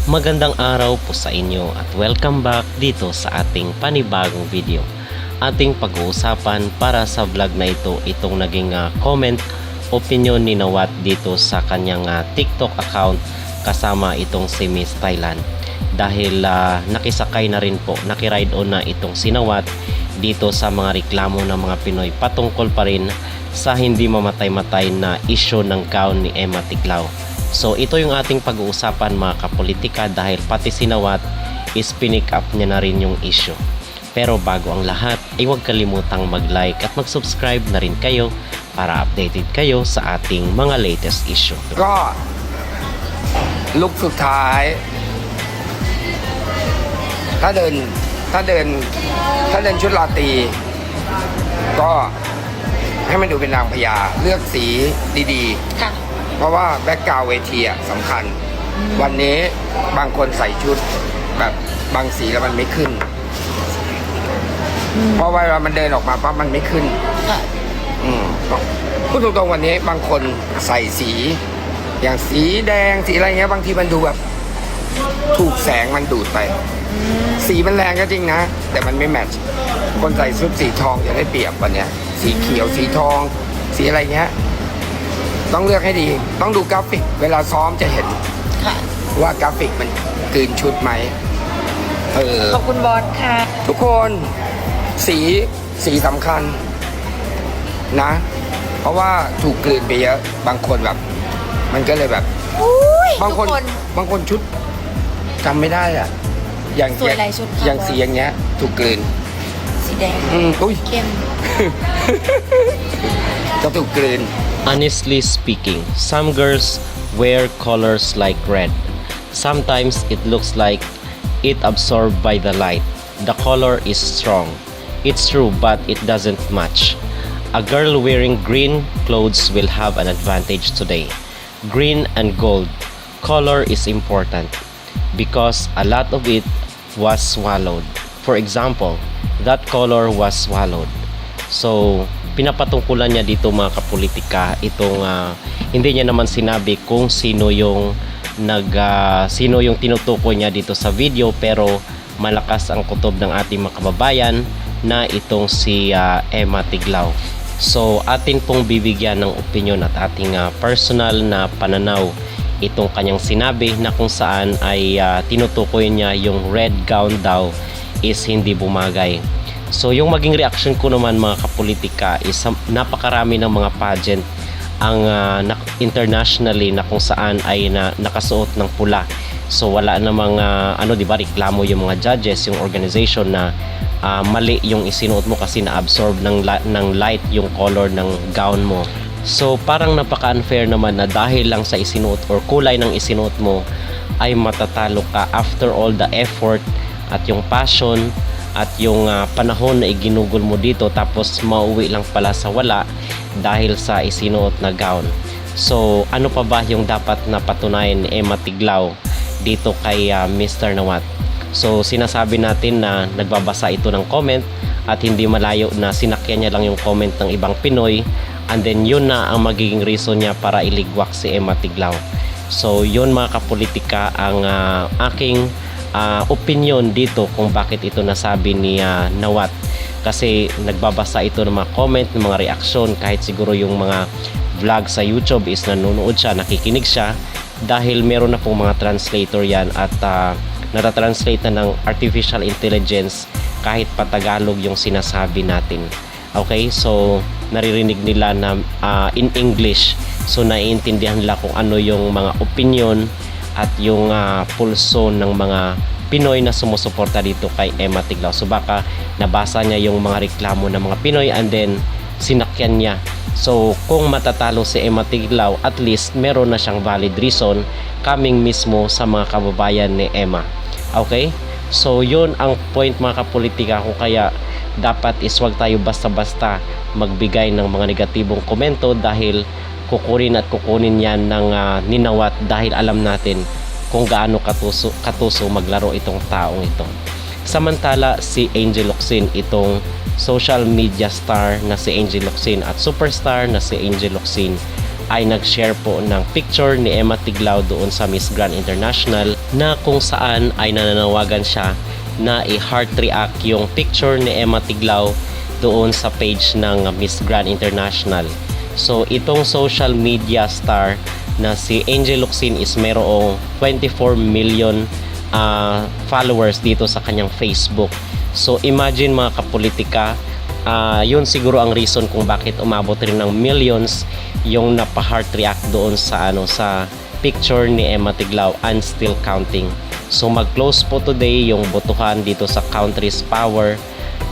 Magandang araw po sa inyo at welcome back dito sa ating panibagong video. Ating pag-uusapan para sa vlog na ito itong naging comment opinion ni Nawat dito sa kanyang TikTok account kasama itong si Miss Thailand. Dahil nakisakay na rin po, nakiride on na itong si Nawat dito sa mga reklamo ng mga Pinoy patungkol pa rin sa hindi mamatay-matay na issue ng gown ni Emma Tiglao. So ito yung ating pag-uusapan mga kapolitika dahil pati si Nawat is pinick up niya na rin yung issue. Pero bago ang lahat ay huwag kalimutang mag-like at mag-subscribe na rin kayo para updated kayo sa ating mga latest issue. ก็ลุกสุดท้ายถ้าเดินชุดราตรีก็ให้มันดูเป็นนางพญาเลือกสีดีๆ ค่ะ เพราะว่าแบ็กกราวด์เวทีอะสำคัญ วันนี้บางคนใส่ชุดแบบบางสีแล้วมันไม่ขึ้น เพราะว่าเวลามันเดินออกมาปั๊บมันไม่ขึ้น ค่ะ พูดตรงๆวันนี้บางคนใส่สี อย่างสีแดงสีอะไรเงี้ยบางทีมันดูแบบถูกแสงมันดูดไป สีมันแรงก็จริงนะ แต่มันไม่แมทช์คนใส่ชุดสีทองจะได้เปรียบวันเนี้ยสีเขียวสีทอง สีอะไรเงี้ยต้องเลือกให้ดี ต้องดูกราฟิก เวลาซ้อมจะเห็น ค่ะ ว่ากราฟิกมันกลืนชุดไหม ขอบคุณบอสค่ะ ทุกคนสีสำคัญนะ เพราะว่าถูกกลืนไปเยอะบางคนแบบ มันก็เลยแบบ บางคนชุดจำไม่ได้อะอย่าง สวยหลายชุดค่ะ อย่างสีอย่างเงี้ย ถูกกลืน สีแดง อุ้ย เข้ม จะถูกกลืน Honestly speaking, some girls wear colors like red. Sometimes it looks like it absorbed by the light. The color is strong. It's true, but it doesn't match. A girl wearing green clothes will have an advantage today. Green and gold color is important because a lot of it was swallowed. For example, that color was swallowed. So, pinapatungkulan niya dito mga kapolitika itong hindi niya naman sinabi kung sino yung sino yung tinutukoy niya dito sa video, pero malakas ang kutob ng ating mga kababayan na itong si Emma Tiglao. So atin pong bibigyan ng opinion at ating personal na pananaw itong kanyang sinabi na kung saan ay tinutukoy niya yung red gown daw is hindi bumagay. So yung maging reaction ko naman mga kapolitika is napakarami ng mga pageant ang internationally na kung saan ay nakasuot ng pula. So wala namang di ba, reklamo yung mga judges, yung organization na mali yung isinuot mo kasi na-absorb ng light yung color ng gown mo. So parang napaka-unfair naman na dahil lang sa isinuot or kulay ng isinuot mo ay matatalo ka after all the effort at yung passion at yung panahon na iginugol mo dito, tapos mauwi lang pala sa wala dahil sa isinuot na gown. So ano pa ba yung dapat na patunayan ni Emma Tiglao dito kay Mr. Nawat? So sinasabi natin na nagbabasa ito ng comment at hindi malayo na sinakyan niya lang yung comment ng ibang Pinoy, and then yun na ang magiging reason niya para iligwak si Emma Tiglao. So yun mga kapolitika ang aking opinion dito kung bakit ito nasabi ni Nawat. Kasi nagbabasa ito ng mga comment, ng mga reaksyon, kahit siguro yung mga vlog sa YouTube is nanonood siya, nakikinig siya, dahil meron na pong mga translator yan at natatranslate na ng artificial intelligence kahit pa Tagalog yung sinasabi natin. Okay, so naririnig nila na in English, so naiintindihan nila kung ano yung mga opinion at yung pulso ng mga Pinoy na sumusuporta dito kay Emma Tiglao. So baka nabasa niya yung mga reklamo ng mga Pinoy and then sinakyan niya. So kung matatalo si Emma Tiglao, at least meron na siyang valid reason coming mismo sa mga kababayan ni Emma. Okay? So yun ang point mga kapolitika, kung kaya dapat is wag tayo basta-basta magbigay ng mga negatibong komento dahil kukunin yan ng ninawat dahil alam natin kung gaano katuso maglaro itong taong ito. Samantala si Angel Locsin, itong social media star na si Angel Locsin at superstar na si Angel Locsin, ay nag-share po ng picture ni Emma Tiglao doon sa Miss Grand International na kung saan ay nananawagan siya na i-heart react yung picture ni Emma Tiglao doon sa page ng Miss Grand International. So itong social media star na si Angel Locsin is merong 24 million followers dito sa kanyang Facebook. So imagine mga kapolitika, yun siguro ang reason kung bakit umabot rin ng millions yung napa-heart react doon sa sa picture ni Emma Tiglao and still counting. So mag-close po today yung botohan dito sa Country's Power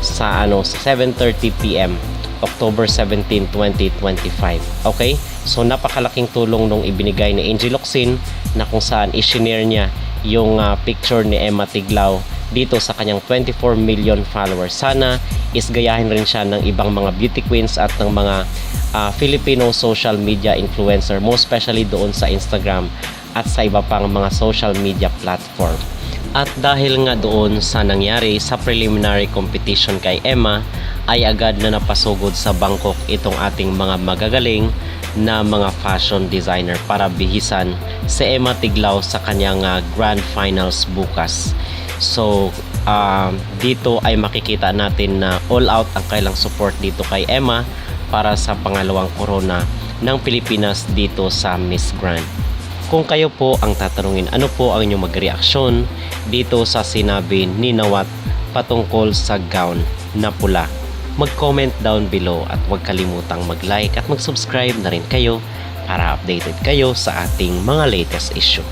sa 7:30 PM October 17, 2025. Okay? So napakalaking tulong nung ibinigay ni Angel Locsin na kung saan i-share niya yung picture ni Emma Tiglao dito sa kanyang 24 million followers. Sana isgayahin rin siya ng ibang mga beauty queens at ng mga Filipino social media influencer, most especially doon sa Instagram at sa iba pang mga social media platform. At dahil nga doon sa nangyari sa preliminary competition kay Emma, ay agad na napasugod sa Bangkok itong ating mga magagaling na mga fashion designer para bihisan si Emma Tiglao sa kanyang grand finals bukas. So dito ay makikita natin na all out ang kailang support dito kay Emma para sa pangalawang corona ng Pilipinas dito sa Miss Grand. Kung kayo po ang tatanungin, ano po ang inyong magreaksyon dito sa sinabi ni Nawat patungkol sa gown na pula? Mag-comment down below at huwag kalimutang mag-like at mag-subscribe na rin kayo para updated kayo sa ating mga latest issue.